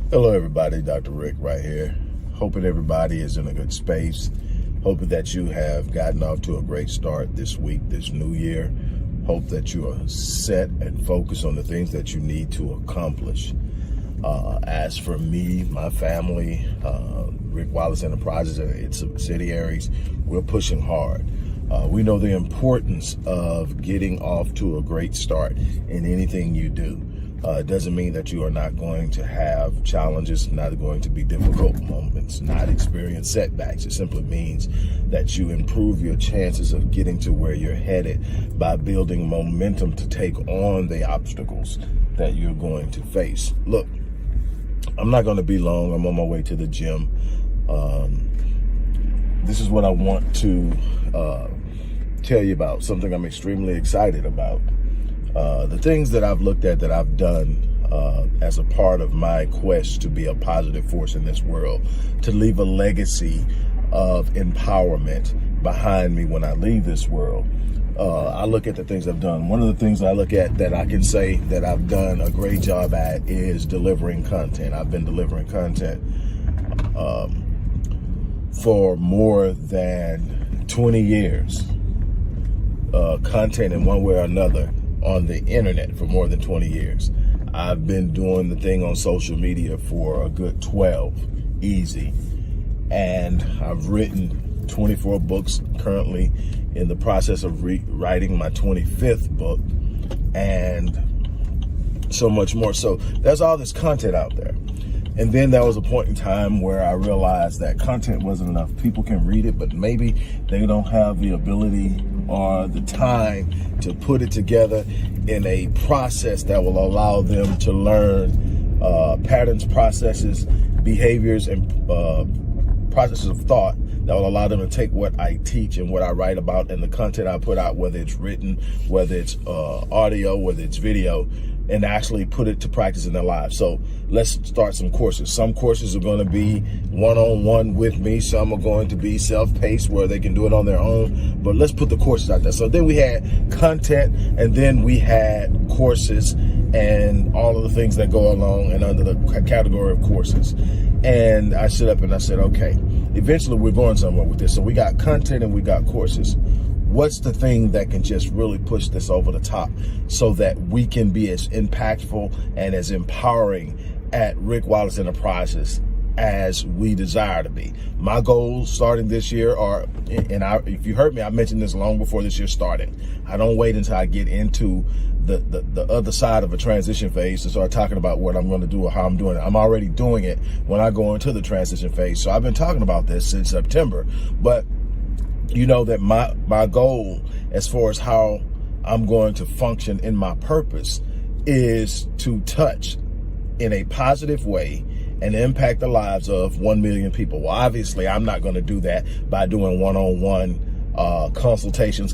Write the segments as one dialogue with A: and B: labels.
A: Hello everybody, Dr. Rick right here. Hoping everybody is in a good space. Hoping that you have gotten off to a great start this week, this new year. Hope that you are set and focused on the things that you need to accomplish. As for me, my family, Rick Wallace Enterprises and its subsidiaries, we're pushing hard. We know the importance of getting off to a great start in anything you do. It doesn't mean that you are not going to have challenges, not going to be difficult moments, not experience setbacks. It simply means that you improve your chances of getting to where you're headed by building momentum to take on the obstacles that you're going to face. Look, I'm not going to be long. I'm on my way to the gym. This is what I want to tell you about, something I'm extremely excited about. The things that I've looked at, that I've done as a part of my quest to be a positive force in this world, to leave a legacy of empowerment behind me when I leave this world. I look at the things I've done. One of the things I look at that I can say that I've done a great job at is delivering content. I've been delivering content for more than 20 years. Content in one way or another on the internet for more than 20 years. I've been doing the thing on social media for a good 12, easy. And I've written 24 books, currently in the process of writing my 25th book, and so much more. So there's all this content out there. And then there was a point in time where I realized that content wasn't enough. People can read it, but maybe they don't have the ability or the time to put it together in a process that will allow them to learn patterns, processes, behaviors, and processes of thought that will allow them to take what I teach and what I write about and the content I put out, whether it's written, whether it's audio, whether it's video, and actually put it to practice in their lives. So let's start some courses. Some courses are going to be one-on-one with me. Some are going to be self-paced where they can do it on their own. But let's put the courses out there. So then we had content, and then we had courses and all of the things that go along and under the category of courses. And I stood up and I said, okay, eventually we're going somewhere with this. So we got content and we got courses. What's the thing that can just really push this over the top so that we can be as impactful and as empowering at Rick Wallace Enterprises as we desire to be? My goals starting this year are, and if you heard me, I mentioned this long before this year started. I don't wait until I get into the other side of a transition phase to start talking about what I'm going to do or how I'm doing it. I'm already doing it when I go into the transition phase. So I've been talking about this since September, but you know that my goal as far as how I'm going to function in my purpose is to touch in a positive way and impact the lives of 1 million people. Well, obviously, I'm not going to do that by doing one-on-one consultations,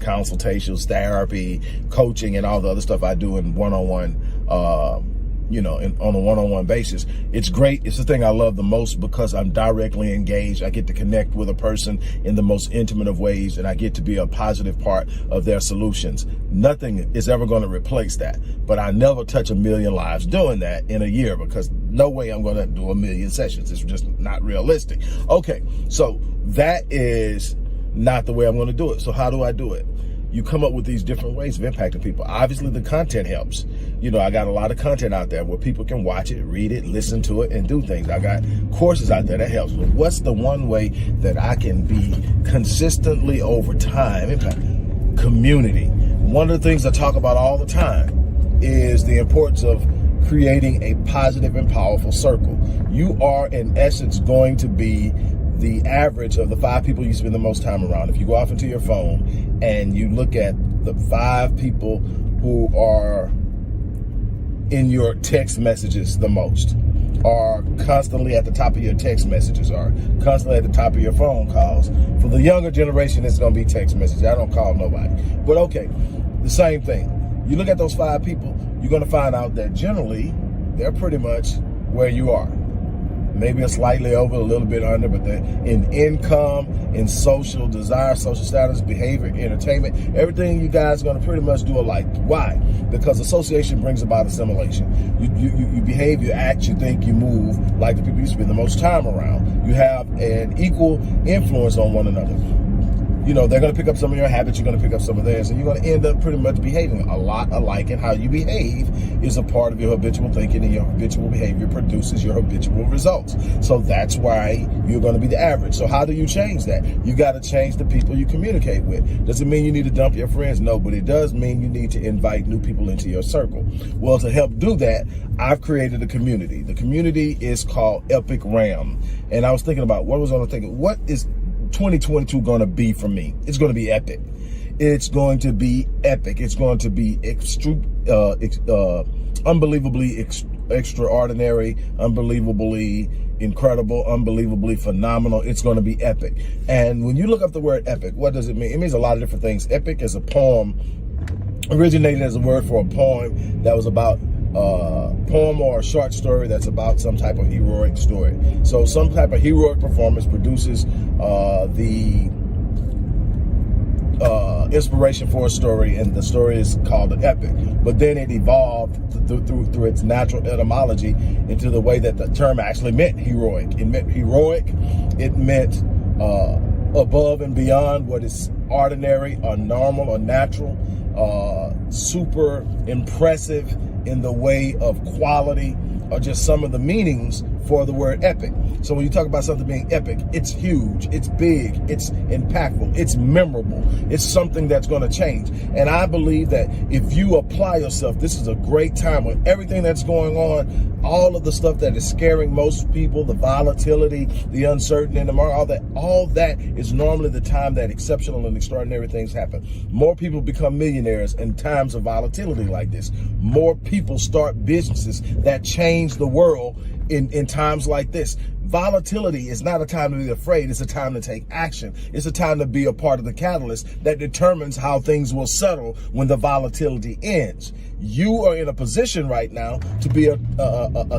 A: therapy, coaching, and all the other stuff I do in one-on-one on a one-on-one basis. It's great. It's the thing I love the most because I'm directly engaged. I get to connect with a person in the most intimate of ways, and I get to be a positive part of their solutions. Nothing is ever going to replace that, but I never touch 1 million lives doing that in a year because no way I'm going to do 1 million sessions. It's just not realistic. Okay, so that is not the way I'm going to do it. So how do I do it? You come up with these different ways of impacting people. Obviously, the content helps. You know, I got a lot of content out there where people can watch it, read it, listen to it, and do things. I got courses out there that helps. But what's the one way that I can be consistently over time impact? Community. One of the things I talk about all the time is the importance of creating a positive and powerful circle. You are, in essence, going to be the average of the 5 people you spend the most time around. If you go off into your phone and you look at the 5 people who are in your text messages the most, are constantly at the top of your text messages, are constantly at the top of your phone calls. For the younger generation, it's going to be text messages. I don't call nobody. But okay, the same thing. You look at those 5 people, you're going to find out that generally they're pretty much where you are. maybe a slightly over, a little bit under, but in income, in social desire, social status, behavior, entertainment, everything you guys are going to pretty much do alike. Why? Because association brings about assimilation. You behave, you act, you think, you move like the people you spend the most time around. You have an equal influence on one another. You know, they're going to pick up some of your habits, you're going to pick up some of theirs, and you're going to end up pretty much behaving a lot alike. And how you behave is a part of your habitual thinking, and your habitual behavior produces your habitual results. So that's why you're going to be the average. So how do you change that? You got to change the people you communicate with. Does it mean you need to dump your friends? No, but it does mean you need to invite new people into your circle. Well, to help do that, I've created a community. The community is called Epic Ram. And I was thinking about what is 2022 going to be for me? It's going to be epic. It's going to be epic. It's going to be unbelievably extraordinary, unbelievably incredible, unbelievably phenomenal. It's going to be epic. And when you look up the word epic, what does it mean? It means a lot of different things. Epic is a poem, originated as a word for a poem that was about poem or a short story that's about some type of heroic story. So some type of heroic performance produces the inspiration for a story, and the story is called an epic. But then it evolved through its natural etymology into the way that the term actually meant heroic. It meant heroic. It meant above and beyond what is ordinary or normal or natural, super impressive in the way of quality, or just some of the meanings for the word epic. So when you talk about something being epic, it's huge, it's big, it's impactful, it's memorable, it's something that's going to change. And I believe that if you apply yourself, this is a great time with everything that's going on, all of the stuff that is scaring most people, the volatility, the uncertainty in the market, all that is normally the time that exceptional and extraordinary things happen. More people become millionaires in times of volatility like this. More people start businesses that change the world in times like this. Volatility is not a time to be afraid. It's a time to take action. It's a time to be a part of the catalyst that determines how things will settle when the volatility ends. You are in a position right now to be a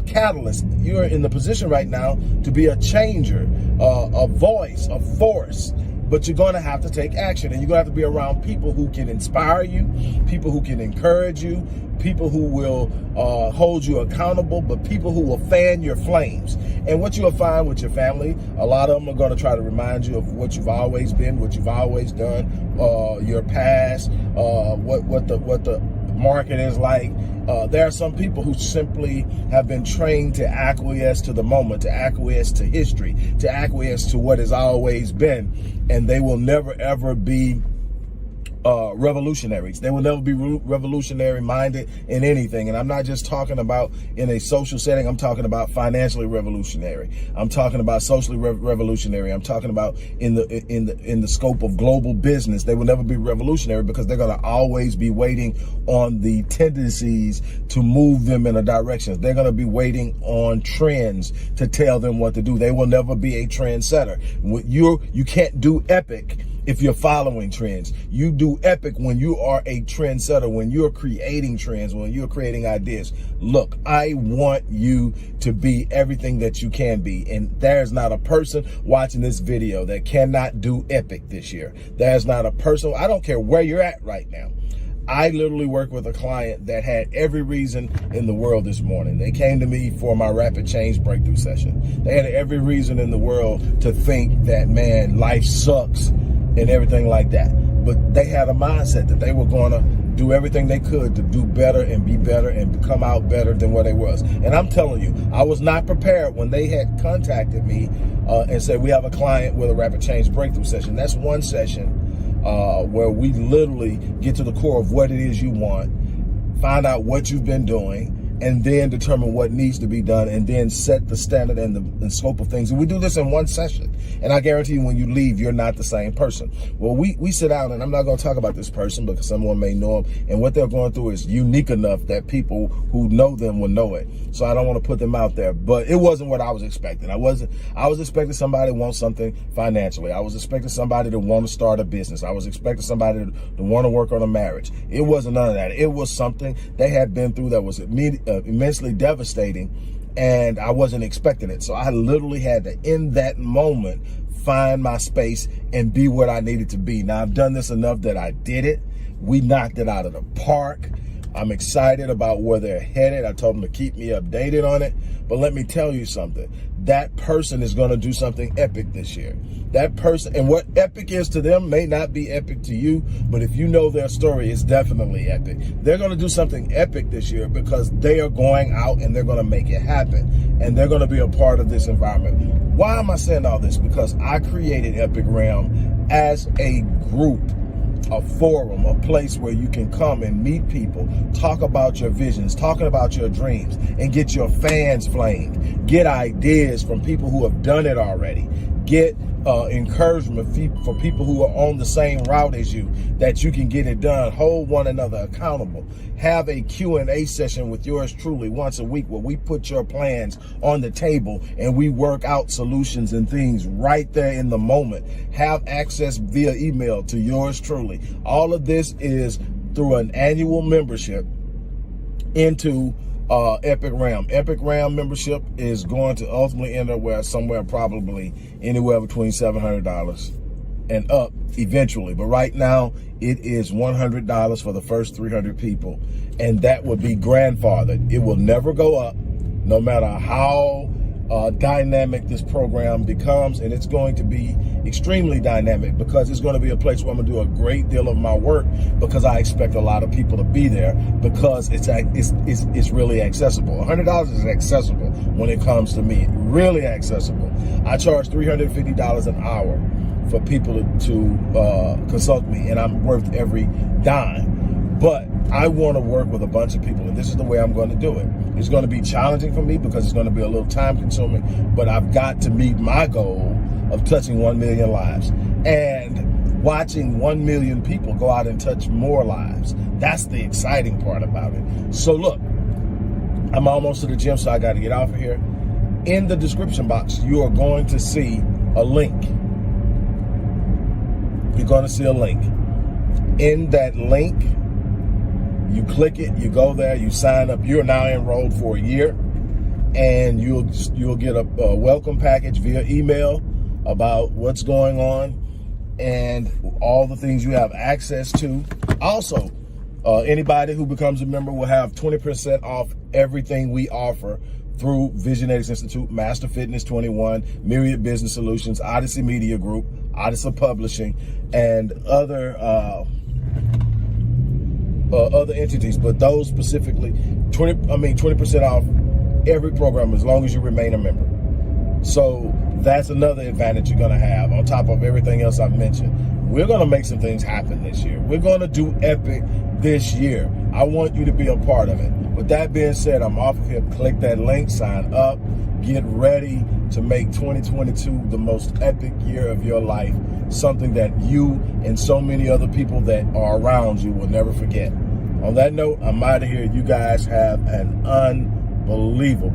A: catalyst. You are in the position right now to be a changer, a voice, a force. But you're going to have to take action, and you're going to have to be around people who can inspire you, people who can encourage you, people who will hold you accountable, but people who will fan your flames. And what you'll find with your family, a lot of them are going to try to remind you of what you've always been, what you've always done, your past, what the market is like. There are some people who simply have been trained to acquiesce to the moment, to acquiesce to history, to acquiesce to what has always been, and they will never ever be revolutionaries. They will never be revolutionary minded in anything. And I'm not just talking about in a social setting. I'm talking about financially revolutionary. I'm talking about socially revolutionary. I'm talking about in the scope of global business. They will never be revolutionary because they're going to always be waiting on the tendencies to move them in a direction. They're going to be waiting on trends to tell them what to do. They will never be a trendsetter. You can't do epic if you're following trends. You do epic when you are a trendsetter, when you're creating trends, when you're creating ideas. Look, I want you to be everything that you can be. And there's not a person watching this video that cannot do epic this year. There's not a person, I don't care where you're at right now. I literally worked with a client that had every reason in the world this morning. They came to me for my rapid change breakthrough session. They had every reason in the world to think that, man, life sucks and everything like that. But they had a mindset that they were going to do everything they could to do better and be better and come out better than what they was. And I'm telling you, I was not prepared when they had contacted me and said, we have a client with a rapid change breakthrough session. That's one session where we literally get to the core of what it is you want, find out what you've been doing, and then determine what needs to be done, and then set the standard and the scope of things. And we do this in one session. And I guarantee you, when you leave, you're not the same person. Well, we sit down, and I'm not going to talk about this person because someone may know them, and what they're going through is unique enough that people who know them will know it. So I don't want to put them out there, but it wasn't what I was expecting. I was expecting somebody to want something financially. I was expecting somebody to want to start a business. I was expecting somebody to want to work on a marriage. It wasn't none of that. It was something they had been through that was immensely devastating, and I wasn't expecting it. So I literally had to, in that moment, find my space and be what I needed to be. Now, I've done this enough that I did it. We knocked it out of the park. I'm excited about where they're headed. I told them to keep me updated on it. But let me tell you something. That person is going to do something epic this year. That person, and what epic is to them may not be epic to you, but if you know their story, it's definitely epic. They're going to do something epic this year because they are going out and they're going to make it happen. And they're going to be a part of this environment. Why am I saying all this? Because I created Epic Realm as a group, a forum, a place where you can come and meet people, talk about your visions, talking about your dreams, and get your fans flamed, get ideas from people who have done it already, get encouragement for people who are on the same route as you, that you can get it done, hold one another accountable, have a Q&A session with yours truly once a week where we put your plans on the table and we work out solutions and things right there in the moment, have access via email to yours truly. All of this is through an annual membership into Epic Realm. Epic Realm membership is going to ultimately end up somewhere probably anywhere between $700 and up eventually. But right now it is $100 for the first 300 people. And that will be grandfathered. It will never go up no matter how dynamic this program becomes. And it's going to be extremely dynamic because it's going to be a place where I'm going to do a great deal of my work because I expect a lot of people to be there because it's really accessible. $100 is accessible when it comes to me, really accessible. I charge $350 an hour for people to consult me, and I'm worth every dime. But I want to work with a bunch of people, and this is the way I'm going to do it. It's going to be challenging for me because it's going to be a little time consuming, but I've got to meet my goal of touching 1 million lives and watching 1 million people go out and touch more lives. That's the exciting part about it. So look, I'm almost to the gym, so I got to get off of here. In the description box, you are going to see a link. You're going to see a link. In that link, you click it, you go there, you sign up. You're now enrolled for a year, and you'll get a welcome package via email about what's going on and all the things you have access to. Also, anybody who becomes a member will have 20% off everything we offer through Visionators Institute, Master Fitness 21, Myriad Business Solutions, Odyssey Media Group, Odyssey Publishing, and other entities. But those specifically, 20% off every program as long as you remain a member. So that's another advantage you're going to have on top of everything else I've mentioned. We're going to make some things happen this year. We're going to do epic this year. I want you to be a part of it. With that being said, I'm off of here. Click that link, sign up, get ready to make 2022 the most epic year of your life, something that you and so many other people that are around you will never forget. On that note, I'm out of here. You guys have an unbelievable